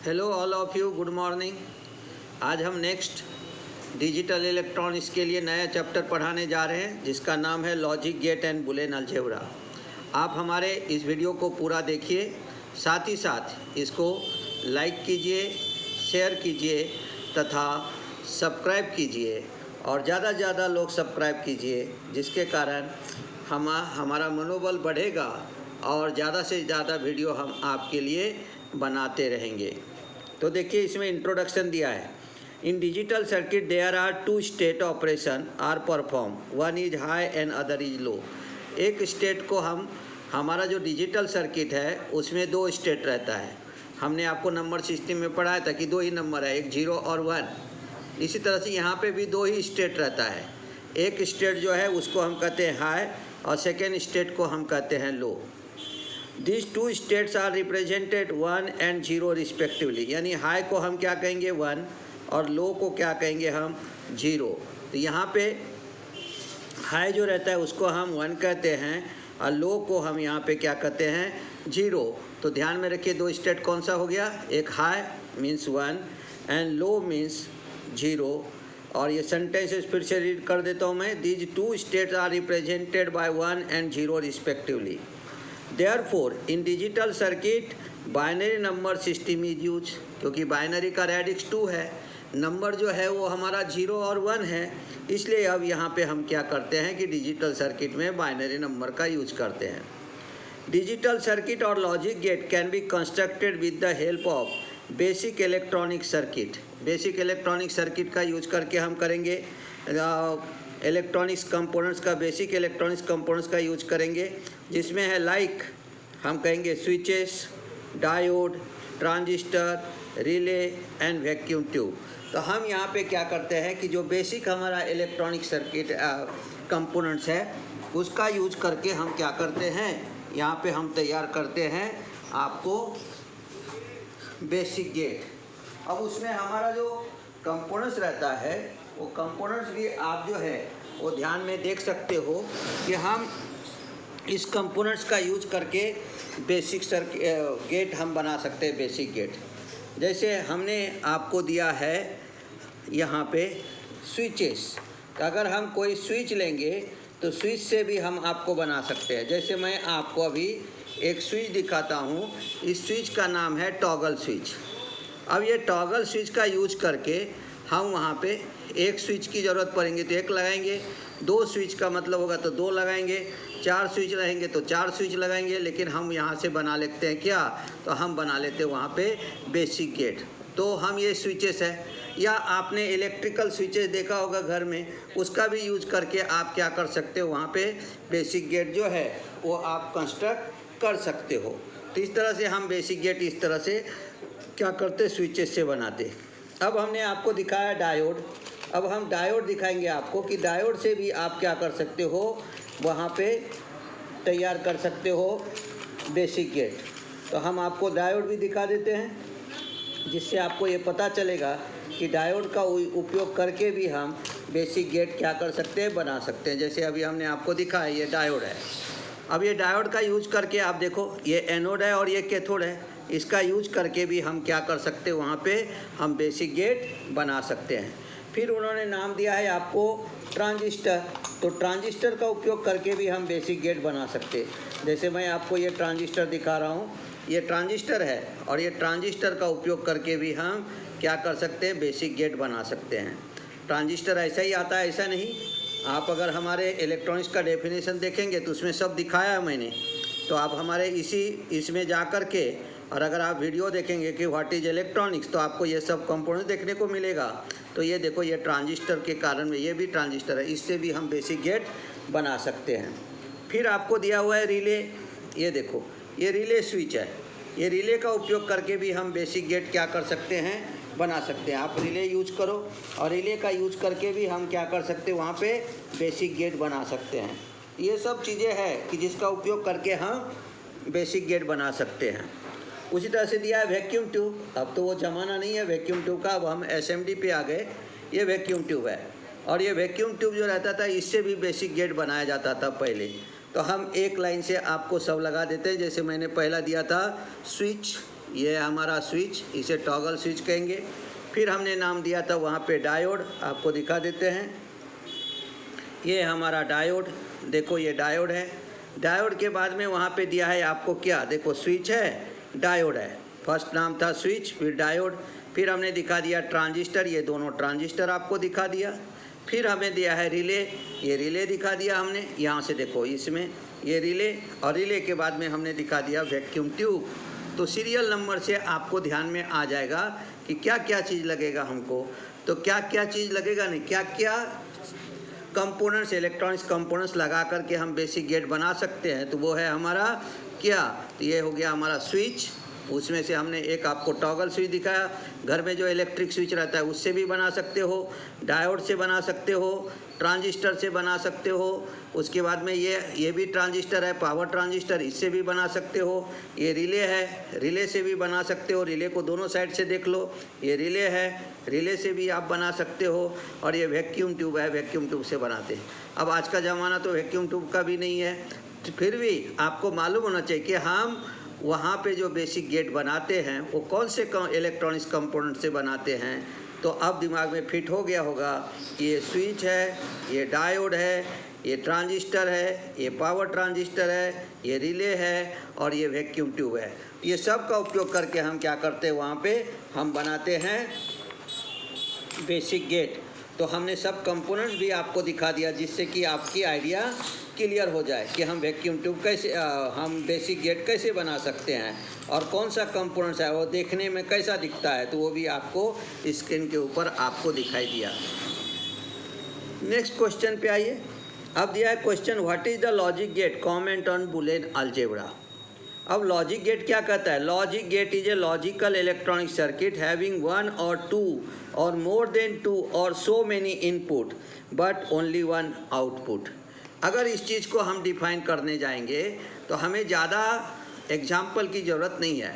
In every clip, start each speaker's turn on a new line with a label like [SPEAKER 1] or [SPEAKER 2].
[SPEAKER 1] Hello all of you, good morning. आज हम next digital electronics के लिए नया चैप्टर पढ़ाने जा रहे हैं जिसका नाम है logic gate and boolean algebra. आप हमारे इस वीडियो को पूरा देखिए, साथ ही साथ इसको लाइक कीजिए, शेयर कीजिए तथा सब्सक्राइब कीजिए और ज़्यादा से ज़्यादा लोग सब्सक्राइब कीजिए, जिसके कारण हमारा मनोबल बढ़ेगा और ज़्यादा से ज़्यादा वीडियो हम आपके लिए बनाते रहेंगे। तो देखिए, इसमें इंट्रोडक्शन दिया है। In digital circuit there are two state operation are perform, one is high and other is low. एक स्टेट को हमारा जो डिजिटल सर्किट है उसमें दो स्टेट रहता है। हमने आपको नंबर सिस्टम में पढ़ाया था कि दो ही नंबर है, एक 0 और 1। इसी तरह से यहाँ पे भी दो ही स्टेट रहता है। एक स्टेट जो है उसको हम कहते हैं हाई और सेकेंड स्टेट को हम कहते हैं लो। These two states are represented 1 and 0 respectively। यानी हाई को हम क्या कहेंगे 1 और लो को क्या कहेंगे हम 0। तो यहाँ पे हाई जो रहता है उसको हम 1 कहते हैं और लो को हम यहाँ पे क्या कहते हैं 0। तो ध्यान में रखिए, दो स्टेट कौन सा हो गया, एक high means 1 and low means 0। और ये सेंटेंसेस फिर से रीड कर देता हूँ मैं। These two states are represented by 1 and 0 respectively। Therefore, in digital circuit binary number system is use, क्योंकि बाइनरी का रेडिक्स 2 है, नंबर जो है वो हमारा 0 और 1 है, इसलिए अब यहाँ पे हम क्या करते हैं कि डिजिटल सर्किट में बाइनरी नंबर का यूज करते हैं। डिजिटल सर्किट और logic get can be constructed with the help of basic electronic circuit. Basic electronic circuit का यूज करके हम करेंगे, इलेक्ट्रॉनिक्स कंपोनेंट्स का, बेसिक इलेक्ट्रॉनिक्स कंपोनेंट्स का यूज करेंगे, जिसमें है लाइक हम कहेंगे switches, diode, transistor, relay and vacuum tube. तो हम यहाँ पे क्या करते हैं कि जो बेसिक हमारा इलेक्ट्रॉनिक सर्किट कंपोनेंट्स है उसका यूज करके हम क्या करते हैं, यहाँ पे हम तैयार करते हैं आपको बेसिक गेट। अब उसमें हमारा जो कंपोनेंट्स रहता है वो कंपोनेंट्स भी आप जो है वो ध्यान में देख सकते हो कि हम इस कंपोनेंट्स का यूज करके बेसिक गेट हम बना सकते हैं। बेसिक गेट जैसे हमने आपको दिया है यहाँ पे स्विचेस, तो अगर हम कोई स्विच लेंगे तो स्विच से भी हम आपको बना सकते हैं। जैसे मैं आपको अभी एक स्विच दिखाता हूँ, इस स्विच का नाम है टॉगल स्विच। अब ये टॉगल स्विच का यूज करके हम वहाँ पे एक स्विच की ज़रूरत पड़ेंगे तो एक लगाएंगे, दो स्विच का मतलब होगा तो दो लगाएंगे, चार स्विच रहेंगे तो चार स्विच लगाएंगे। लेकिन हम यहाँ से बना लेते हैं क्या, तो हम बना लेते हैं वहाँ पे बेसिक गेट। तो हम ये स्विचेस है, या आपने इलेक्ट्रिकल स्विचेस देखा होगा घर में, उसका भी यूज करके आप क्या कर सकते हो, वहाँ पे बेसिक गेट जो है वो आप कंस्ट्रक्ट कर सकते हो। तो इस तरह से हम बेसिक गेट इस तरह से क्या करते, स्विचेस से बनाते। अब हमने आपको दिखाया डायोड, अब हम डायोड दिखाएंगे आपको कि डायोड से भी आप क्या कर सकते हो, वहाँ पे तैयार कर सकते हो बेसिक गेट। तो हम आपको डायोड भी दिखा देते हैं, जिससे आपको ये पता चलेगा कि डायोड का उपयोग करके भी हम बेसिक गेट क्या कर सकते हैं, बना सकते हैं। जैसे अभी हमने आपको दिखाया ये डायोड है। अब ये डायोड का यूज करके आप देखो, ये एनोड है और ये कैथोड है, इसका यूज करके भी हम क्या कर सकते हैं, वहाँ पे हम बेसिक गेट बना सकते हैं। फिर उन्होंने नाम दिया है आपको ट्रांजिस्टर, तो ट्रांजिस्टर का उपयोग करके भी हम बेसिक गेट बना सकते हैं। जैसे मैं आपको ये ट्रांजिस्टर दिखा रहा हूँ, ये ट्रांजिस्टर है और ये ट्रांजिस्टर का उपयोग करके भी हम क्या कर सकते हैं, बेसिक गेट बना सकते हैं। ट्रांजिस्टर ऐसा ही आता है, ऐसा नहीं। आप अगर हमारे इलेक्ट्रॉनिक्स का डेफिनेशन देखेंगे तो उसमें सब दिखाया है मैंने। तो आप हमारे इसमें जा कर के और अगर आप वीडियो देखेंगे कि व्हाट इज़ इलेक्ट्रॉनिक्स, तो आपको ये सब कंपोनेंट्स देखने को मिलेगा। तो ये देखो, ये ट्रांजिस्टर के कारण में ये भी ट्रांजिस्टर है, इससे भी हम बेसिक गेट बना सकते हैं। फिर आपको दिया हुआ है रिले, ये देखो ये रिले स्विच है, ये रिले का उपयोग करके भी हम बेसिक गेट क्या कर सकते हैं, बना सकते हैं। आप रिले यूज करो और रिले का यूज करके भी हम क्या कर सकते हैं, वहाँ पे बेसिक गेट बना सकते हैं। ये सब चीज़ें हैं कि जिसका उपयोग करके हम बेसिक गेट बना सकते हैं। उसी तरह से दिया है वैक्यूम ट्यूब। अब तो वो ज़माना नहीं है वैक्यूम ट्यूब का, अब हम एसएमडी पे आ गए। ये वैक्यूम ट्यूब है और ये वैक्यूम ट्यूब जो रहता था इससे भी बेसिक गेट बनाया जाता था पहले। तो हम एक लाइन से आपको सब लगा देते हैं। जैसे मैंने पहला दिया था स्विच, ये हमारा स्विच, इसे टॉगल स्विच कहेंगे। फिर हमने नाम दिया था वहाँ पे डायोड, आपको दिखा देते हैं। ये हमारा डायोड, देखो ये डायोड है। डायोड के बाद में वहाँ पे दिया है आपको क्या, देखो स्विच है, डायोड है। फर्स्ट नाम था स्विच, फिर डायोड, फिर हमने दिखा दिया ट्रांजिस्टर, ये दोनों ट्रांजिस्टर आपको दिखा दिया। फिर हमें दिया है रिले, ये रिले दिखा दिया हमने, यहाँ से देखो इसमें ये रिले, और रिले के बाद में हमने दिखा दिया वैक्यूम ट्यूब। तो सीरियल नंबर से आपको ध्यान में आ जाएगा कि क्या क्या चीज़ लगेगा हमको। तो क्या क्या चीज़ लगेगा नहीं, क्या क्या कंपोनेंट्स, इलेक्ट्रॉनिक्स कंपोनेंट्स लगा करके हम बेसिक गेट बना सकते हैं। तो वो है हमारा क्या, तो ये हो गया हमारा स्विच। उसमें से हमने एक आपको टॉगल स्विच दिखाया, घर में जो इलेक्ट्रिक स्विच रहता है उससे भी बना सकते हो, डायोड से बना सकते हो, ट्रांजिस्टर से बना सकते हो। उसके बाद में ये भी ट्रांजिस्टर है, पावर ट्रांजिस्टर, इससे भी बना सकते हो। ये रिले है, रिले से भी बना सकते हो, रिले को दोनों साइड से देख लो, ये रिले है, रिले से भी आप बना सकते हो। और ये वैक्यूम ट्यूब है, वैक्यूम ट्यूब से बनाते हैं। अब आज का ज़माना तो वैक्यूम ट्यूब का भी नहीं है, तो फिर भी आपको मालूम होना चाहिए कि हम वहाँ पे जो बेसिक गेट बनाते हैं वो कौन से इलेक्ट्रॉनिक्स कंपोनेंट से बनाते हैं। तो अब दिमाग में फिट हो गया होगा कि ये स्विच है, ये डायोड है, ये ट्रांजिस्टर है, ये पावर ट्रांजिस्टर है, ये रिले है और ये वैक्यूम ट्यूब है। ये सब का उपयोग करके हम क्या करते हैं, वहाँ पे हम बनाते हैं बेसिक गेट। तो हमने सब कंपोनेंट्स भी आपको दिखा दिया जिससे कि आपकी आइडिया क्लियर हो जाए कि हम वैक्यूम ट्यूब कैसे, हम बेसिक गेट कैसे बना सकते हैं और कौन सा कंपोनेंट्स है वो देखने में कैसा दिखता है, तो वो भी आपको स्क्रीन के ऊपर आपको दिखाई दिया। नेक्स्ट क्वेश्चन पे आइए। अब दिया है question, what is the logic gate, comment on boolean algebra. अब लॉजिक गेट क्या कहता है, logic gate is a logical electronic circuit having one or two or more than two or so many input but only one output. अगर इस चीज़ को हम define करने जाएंगे तो हमें ज़्यादा एग्जाम्पल की ज़रूरत नहीं है।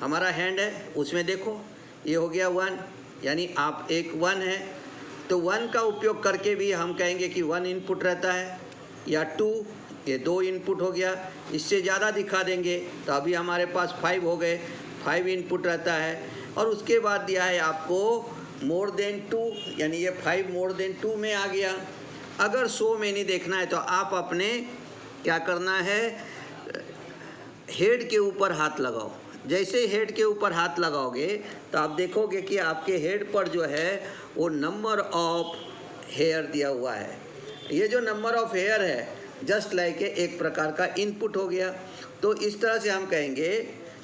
[SPEAKER 1] हमारा हैंड है, उसमें देखो ये हो गया वन, यानी आप एक वन है, तो वन का उपयोग करके भी हम कहेंगे कि वन इनपुट रहता है, या टू, ये दो इनपुट हो गया। इससे ज़्यादा दिखा देंगे तो अभी हमारे पास 5 हो गए, 5 इनपुट रहता है। और उसके बाद दिया है आपको मोर देन 2, यानी ये 5 मोर देन 2 में आ गया। अगर सो मेनी देखना है तो आप अपने क्या करना है, हेड के ऊपर हाथ लगाओ। जैसे हेड के ऊपर हाथ लगाओगे तो आप देखोगे कि आपके हेड पर जो है वो नंबर ऑफ हेयर दिया हुआ है। ये जो नंबर ऑफ हेयर है जस्ट लाइक एक प्रकार का इनपुट हो गया। तो इस तरह से हम कहेंगे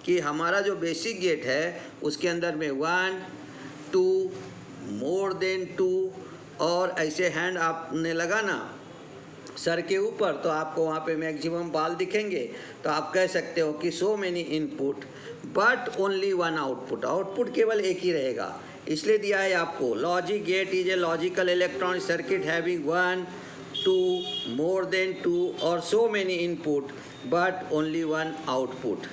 [SPEAKER 1] कि हमारा जो बेसिक गेट है उसके अंदर में 1, 2, मोर देन 2 और ऐसे हैंड आपने लगाना सर के ऊपर तो आपको वहाँ पे मैक्सिमम बाल दिखेंगे। तो आप कह सकते हो कि so many input but only one output, output केवल एक ही रहेगा। इसलिए दिया है आपको logic gate is a logical electronic circuit having 1, 2, more than 2 or so many input but only one output.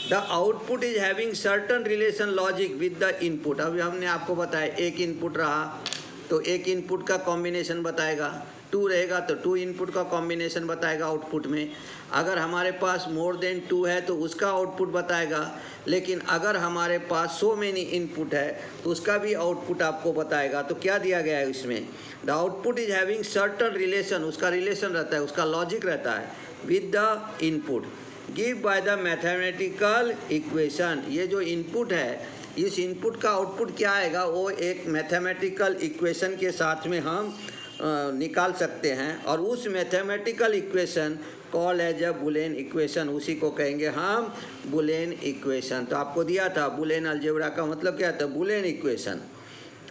[SPEAKER 1] The output is having certain relation logic with the input. अभी हमने आपको बताया एक इनपुट रहा तो एक इनपुट का कॉम्बिनेशन बताएगा, 2 रहेगा तो 2 इनपुट का कॉम्बिनेशन बताएगा आउटपुट में। अगर हमारे पास मोर देन 2 है तो उसका आउटपुट बताएगा। लेकिन अगर हमारे पास सो मेनी इनपुट है तो उसका भी आउटपुट आपको बताएगा। तो क्या दिया गया है इसमें, the output is having certain relation, उसका रिलेशन रहता है, उसका लॉजिक रहता है with the input give by the mathematical equation. ये जो इनपुट है इस इनपुट का आउटपुट क्या आएगा वो एक मैथमेटिकल इक्वेशन के साथ में हम निकाल सकते हैं। और उस mathematical equation call as a boolean equation, उसी को कहेंगे हम बुलियन इक्वेशन। तो आपको दिया था बुलियन अलजेब्रा का मतलब क्या था, बुलियन इक्वेशन।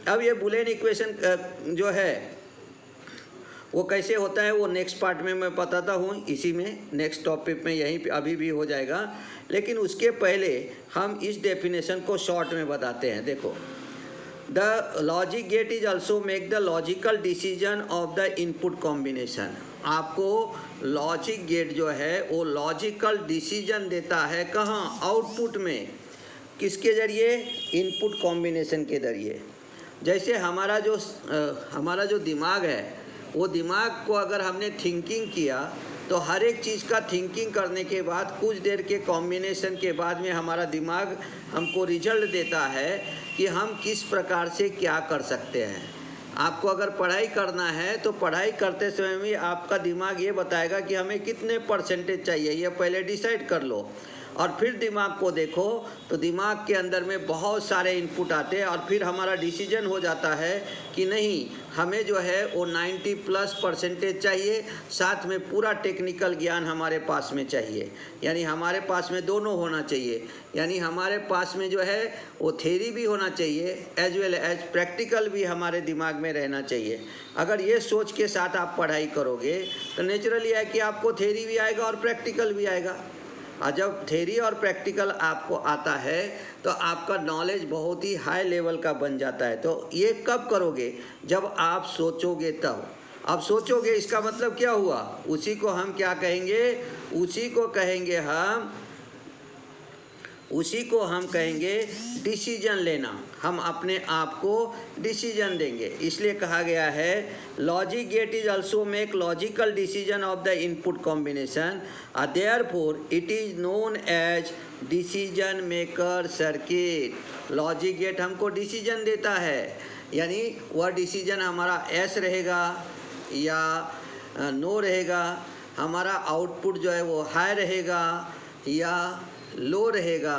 [SPEAKER 1] अब ये बुलियन इक्वेशन जो है वो कैसे होता है वो नेक्स्ट पार्ट में मैं बताता हूँ, इसी में नेक्स्ट टॉपिक में यहीं पे अभी भी हो जाएगा। लेकिन उसके पहले हम इस डेफिनेशन को शॉर्ट में बताते हैं। देखो, the logic gate is also make the logical decision of the input combination. आपको लॉजिक गेट जो है वो लॉजिकल डिसीजन देता है कहाँ, आउटपुट में। किसके ज़रिए, इनपुट कॉम्बिनेशन के ज़रिए। जैसे हमारा जो दिमाग है वो दिमाग को अगर हमने थिंकिंग किया तो हर एक चीज़ का थिंकिंग करने के बाद कुछ देर के कॉम्बिनेशन के बाद में हमारा दिमाग हमको रिजल्ट देता है कि हम किस प्रकार से क्या कर सकते हैं। आपको अगर पढ़ाई करना है तो पढ़ाई करते समय में आपका दिमाग ये बताएगा कि हमें कितने परसेंटेज चाहिए, ये पहले डिसाइड कर लो और फिर दिमाग को देखो तो दिमाग के अंदर में बहुत सारे इनपुट आते हैं और फिर हमारा डिसीजन हो जाता है कि नहीं, हमें जो है वो 90+ % चाहिए, साथ में पूरा टेक्निकल ज्ञान हमारे पास में चाहिए, यानी हमारे पास में दोनों होना चाहिए। यानी हमारे पास में जो है वो थ्योरी भी होना चाहिए एज वेल एज प्रैक्टिकल भी हमारे दिमाग में रहना चाहिए। अगर ये सोच के साथ आप पढ़ाई करोगे तो नेचुरली है कि आपको थ्योरी भी आएगा और प्रैक्टिकल भी आएगा। और जब थ्योरी और प्रैक्टिकल आपको आता है तो आपका नॉलेज बहुत ही हाई लेवल का बन जाता है। तो ये कब करोगे? जब आप सोचोगे तब। अब सोचोगे इसका मतलब क्या हुआ? उसी को हम क्या कहेंगे? उसी को हम कहेंगे डिसीजन लेना। हम अपने आप को डिसीजन देंगे। इसलिए कहा गया है logic gate is also make logical decision of the input combination, therefore it is known as decision maker circuit. Logic gate हमको डिसीजन देता है, यानी वह डिसीजन हमारा एस रहेगा या नो रहेगा, हमारा आउटपुट जो है वो हाई रहेगा या लो रहेगा।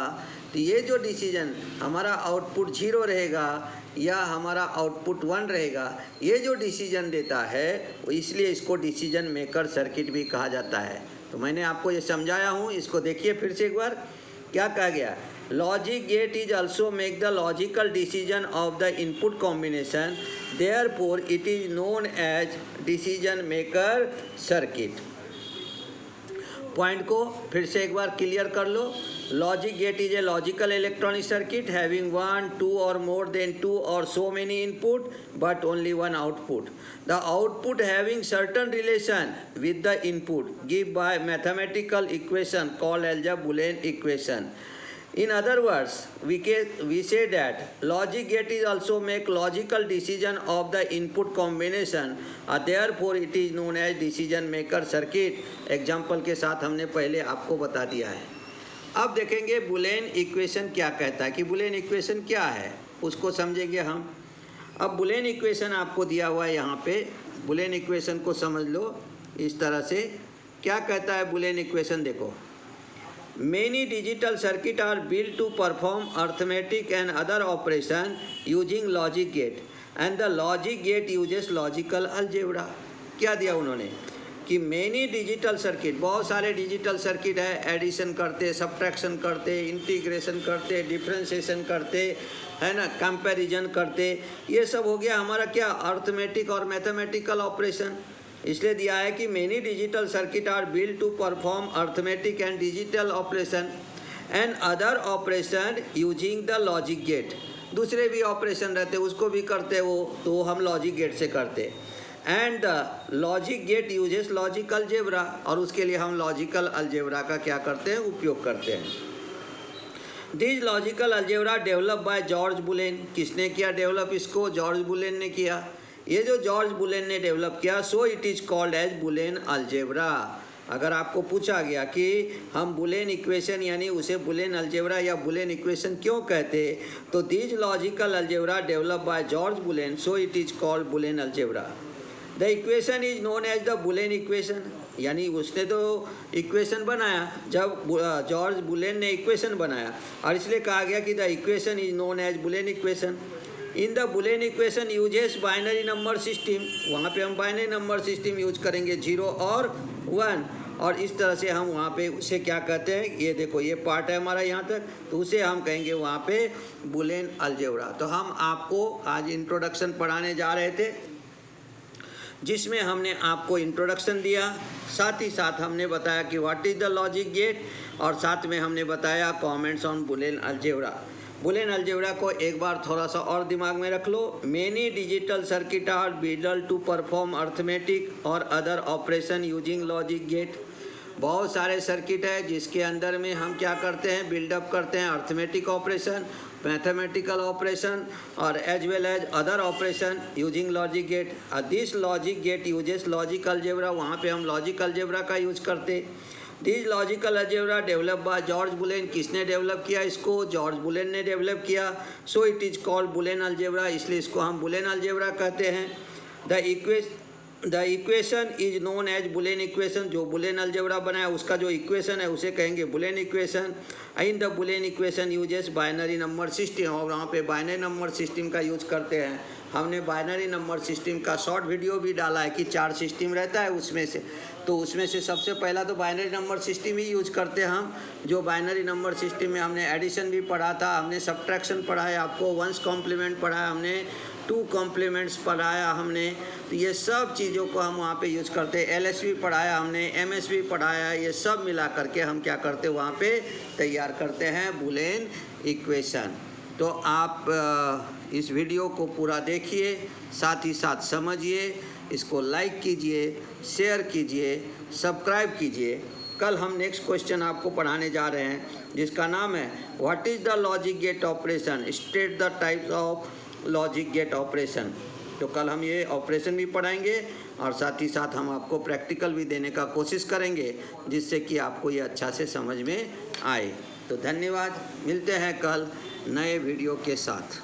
[SPEAKER 1] तो ये जो डिसीजन हमारा आउटपुट 0 रहेगा या हमारा आउटपुट 1 रहेगा, ये जो डिसीजन देता है वो इसलिए इसको डिसीजन मेकर सर्किट भी कहा जाता है। तो मैंने आपको ये समझाया हूँ, इसको देखिए फिर से एक बार। क्या कहा गया? Logic gate is also make the logical decision of the input combination, therefore it is known as decision maker circuit. Point को फिर से एक बार क्लियर कर लो। Logic gate is a logical electronic circuit having 1, 2 or more than 2 or so many input but only one output. The output having certain relation with the input given by mathematical equation called as the Boolean equation. In other words, we say that logic gate is also make logical decision of the input combination, therefore it is known as decision maker circuit. Example के साथ हमने पहले आपको बता दिया है। अब देखेंगे बुलेन इक्वेशन क्या कहता है, कि बुलेन इक्वेशन क्या है उसको समझेंगे हम। अब बुलेन इक्वेशन आपको दिया हुआ है यहाँ पे। बुलेन इक्वेशन को समझ लो इस तरह से। क्या कहता है बुलेन इक्वेशन? देखो, Many digital circuits are built to perform arithmetic and other operation using logic gate, and the logic gate uses logical algebra. क्या दिया उन्होंने कि many digital circuit, बहुत सारे डिजिटल सर्किट है, एडिशन करते, सब्ट्रैक्शन करते, इंटीग्रेशन करते, डिफ्रेंशिएशन करते, है ना, कंपैरिजन करते। ये सब हो गया हमारा क्या? अर्थमेटिक और मैथमेटिकल ऑपरेशन। इसलिए दिया है कि many digital circuit are build to perform arithmetic and digital operation and other operation using the logic gate. दूसरे भी ऑपरेशन रहते उसको भी करते वो, तो हम लॉजिक गेट से करते। And the logic gate uses logical algebra, और उसके लिए हम लॉजिकल अलजेब्रा का क्या करते हैं? उपयोग करते हैं। This logical algebra develop by George Boolean. किसने किया डेवलप इसको? जॉर्ज बुलेन ने किया। ये जो जॉर्ज बुलेन ने डेवलप किया, so it is called as boolean algebra. अगर आपको पूछा गया कि हम बुलेन इक्वेशन यानी उसे बुलेन अलजेब्रा या बुलेन इक्वेशन क्यों कहते, तो this logical algebra develop by George Boolean, so it is called boolean algebra. The equation is known as the boolean equation, यानी उसने तो इक्वेशन बनाया, जब जॉर्ज बुलेन ने इक्वेशन बनाया, और इसलिए कहा गया कि the equation is known as boolean equation. In the boolean equation uses binary number system, वहाँ पे हम बाइनरी नंबर सिस्टम यूज करेंगे 0 और 1, और इस तरह से हम वहाँ पे उसे क्या कहते हैं? ये देखो, ये पार्ट है हमारा यहाँ तक, तो उसे हम कहेंगे वहाँ पे बुलेन अलजेब्रा। तो हम आपको आज इंट्रोडक्शन पढ़ाने जा रहे थे, जिसमें हमने आपको इंट्रोडक्शन दिया, साथ ही साथ हमने बताया कि what is the logic gate, और साथ में हमने बताया comments on Boolean algebra. Boolean algebra को एक बार थोड़ा सा और दिमाग में रख लो। Many digital circuit are build to perform arithmetic और other operation using logic gate. बहुत सारे सर्किट है जिसके अंदर में हम क्या करते हैं, बिल्डअप करते हैं अर्थमेटिक ऑपरेशन, मैथमेटिकल ऑपरेशन और as well as other operation using logic gate. This logic gate uses logic algebra, वहाँ पे हम लॉजिक अलजेब्रा का यूज करते। This logical algebra develop by George Boolean. किसने डेवलप किया इसको? जॉर्ज बुलेन ने डेवलप किया। So it is called boolean algebra, इसलिए इसको हम बुलेन अलजेब्रा कहते हैं। The equation is known as boolean equation. जो बुलेन अलजेब्रा बनाया उसका जो इक्वेशन है उसे कहेंगे Boolean equation. In the boolean equation uses binary number system, और वहाँ पे बाइनरी नंबर सिस्टम का यूज करते हैं। हमने बाइनरी नंबर सिस्टम का शॉर्ट वीडियो भी डाला है कि 4 सिस्टम रहता है उसमें से, तो उसमें से सबसे पहला तो बाइनरी नंबर सिस्टम ही यूज करते हैं हम। जो बाइनरी नंबर सिस्टम में हमने एडिशन भी पढ़ा था, हमने सब्ट्रैक्शन पढ़ा है, आपको वंस कॉम्प्लीमेंट पढ़ा है, हमने 2 कॉम्प्लीमेंट्स पढ़ाया हमने, तो ये सब चीज़ों को हम वहाँ पे यूज करते हैं। LSB पढ़ाया हमने, MSB पढ़ाया, ये सब मिला करके हम क्या करते हैं वहाँ पे तैयार करते हैं बुलेन इक्वेशन। तो आप इस वीडियो को पूरा देखिए, साथ ही साथ समझिए, इसको लाइक कीजिए, शेयर कीजिए, सब्सक्राइब कीजिए। कल हम नेक्स्ट क्वेश्चन आपको पढ़ाने जा रहे हैं जिसका नाम है what is the logic gate operation, state the types of logic gate operation. तो कल हम ये ऑपरेशन भी पढ़ाएंगे और साथ ही साथ हम आपको प्रैक्टिकल भी देने का कोशिश करेंगे जिससे कि आपको ये अच्छा से समझ में आए। तो धन्यवाद, मिलते हैं कल नए वीडियो के साथ।